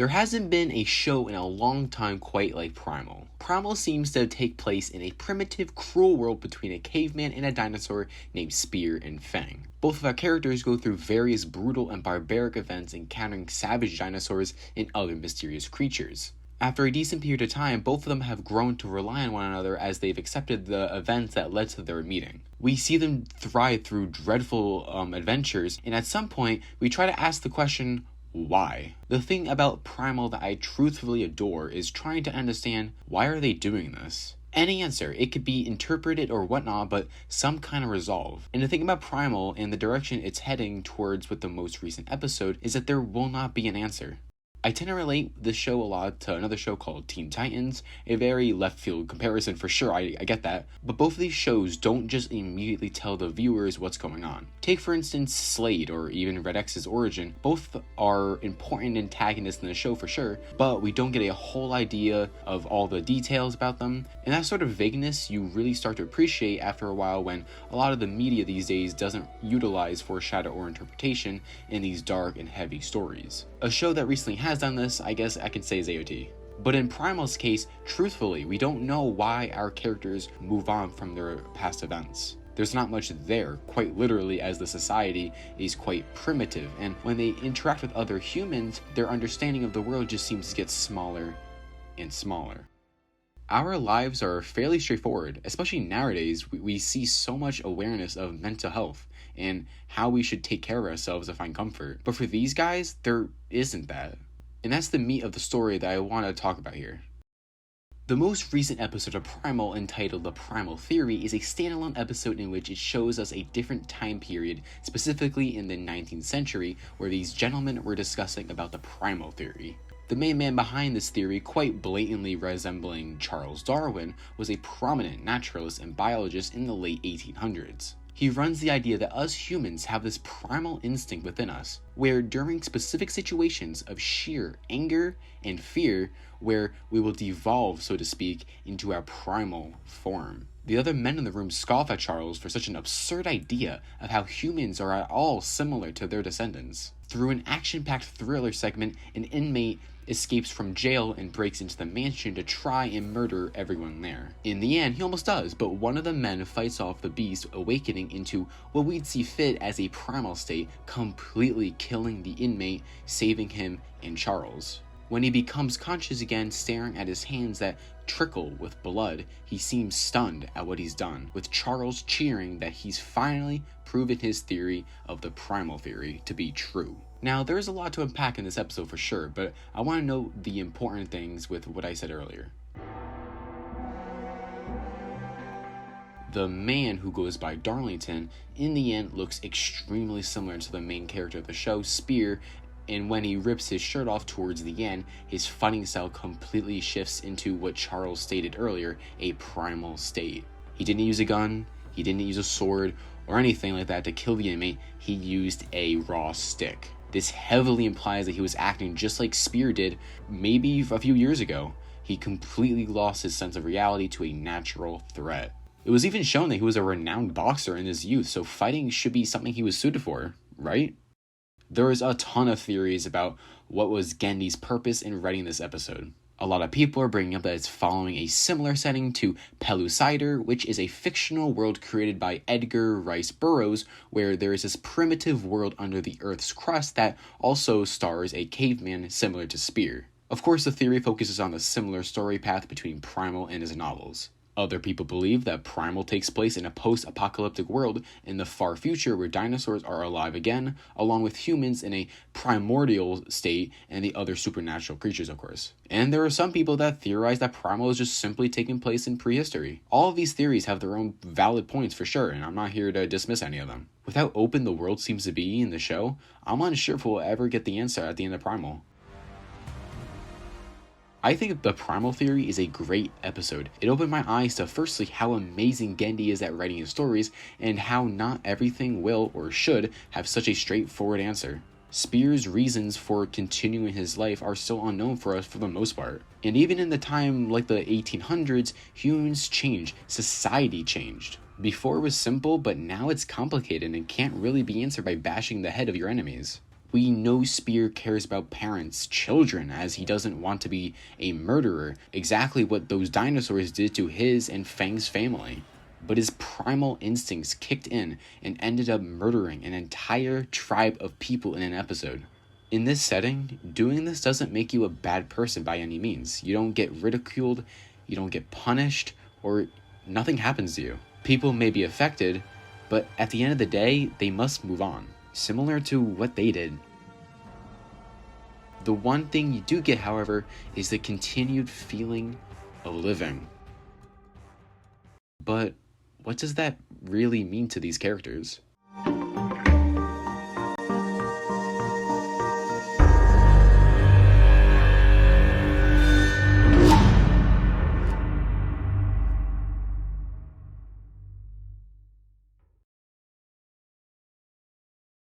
There hasn't been a show in a long time quite like Primal. Primal seems to take place in a primitive, cruel world between a caveman and a dinosaur named Spear and Fang. Both of our characters go through various brutal and barbaric events, encountering savage dinosaurs and other mysterious creatures. After a decent period of time, both of them have grown to rely on one another as they've accepted the events that led to their meeting. We see them thrive through dreadful adventures, and at some point, we try to ask the question, why? The thing about Primal that I truthfully adore is trying to understand, why are they doing this? Any answer, it could be interpreted or whatnot, but some kind of resolve. And the thing about Primal and the direction it's heading towards with the most recent episode is that there will not be an answer. I tend to relate this show a lot to another show called Teen Titans, a very left field comparison for sure, I get that, but both of these shows don't just immediately tell the viewers what's going on. Take for instance Slade or even Red X's origin. Both are important antagonists in the show for sure, but we don't get a whole idea of all the details about them, and that sort of vagueness you really start to appreciate after a while when a lot of the media these days doesn't utilize foreshadow or interpretation in these dark and heavy stories. A show that recently has done this, I guess I can say, is AOT. But in Primal's case, truthfully, we don't know why our characters move on from their past events. There's not much there, quite literally, as the society is quite primitive, and when they interact with other humans, their understanding of the world just seems to get smaller and smaller. Our lives are fairly straightforward, especially nowadays. We see so much awareness of mental health and how we should take care of ourselves to find comfort. But for these guys, there isn't that. And that's the meat of the story that I want to talk about here. The most recent episode of Primal, entitled The Primal Theory, is a standalone episode in which it shows us a different time period, specifically in the 19th century, where these gentlemen were discussing about the primal theory. The main man behind this theory, quite blatantly resembling Charles Darwin, was a prominent naturalist and biologist in the late 1800s. He runs the idea that us humans have this primal instinct within us, where during specific situations of sheer anger and fear, where we will devolve, so to speak, into our primal form. The other men in the room scoff at Charles for such an absurd idea of how humans are at all similar to their descendants. Through an action-packed thriller segment, an inmate escapes from jail and breaks into the mansion to try and murder everyone there. In the end, he almost does, but one of the men fights off the beast, awakening into what we'd see fit as a primal state, completely killing the inmate, saving him and Charles. When he becomes conscious again, staring at his hands that trickle with blood, he seems stunned at what he's done, with Charles cheering that he's finally proven his theory of the primal theory to be true. Now, there's a lot to unpack in this episode for sure, but I want to note the important things with what I said earlier. The man who goes by Darlington, in the end, looks extremely similar to the main character of the show, Spear, and when he rips his shirt off towards the end, his fighting style completely shifts into what Charles stated earlier, a primal state. He didn't use a gun, he didn't use a sword, or anything like that to kill the inmate, he used a raw stick. This heavily implies that he was acting just like Spear did maybe a few years ago. He completely lost his sense of reality to a natural threat. It was even shown that he was a renowned boxer in his youth, so fighting should be something he was suited for, right? There is a ton of theories about what was Genndy's purpose in writing this episode. A lot of people are bringing up that it's following a similar setting to Pellucidar, which is a fictional world created by Edgar Rice Burroughs, where there is this primitive world under the Earth's crust that also stars a caveman similar to Spear. Of course, the theory focuses on the similar story path between Primal and his novels. Other people believe that Primal takes place in a post-apocalyptic world in the far future where dinosaurs are alive again, along with humans in a primordial state and the other supernatural creatures, of course. And there are some people that theorize that Primal is just simply taking place in prehistory. All of these theories have their own valid points for sure, and I'm not here to dismiss any of them. With how open the world seems to be in the show, I'm unsure if we'll ever get the answer at the end of Primal. I think The Primal Theory is a great episode. It opened my eyes to firstly how amazing Genndy is at writing his stories, and how not everything will or should have such a straightforward answer. Spear's reasons for continuing his life are still unknown for us for the most part. And even in the time like the 1800s, humans changed, society changed. Before it was simple, but now it's complicated and can't really be answered by bashing the head of your enemies. We know Spear cares about parents, children, as he doesn't want to be a murderer, exactly what those dinosaurs did to his and Fang's family. But his primal instincts kicked in and ended up murdering an entire tribe of people in an episode. In this setting, doing this doesn't make you a bad person by any means. You don't get ridiculed, you don't get punished, or nothing happens to you. People may be affected, but at the end of the day, they must move on, similar to what they did. The one thing you do get, however, is the continued feeling of living. But what does that really mean to these characters?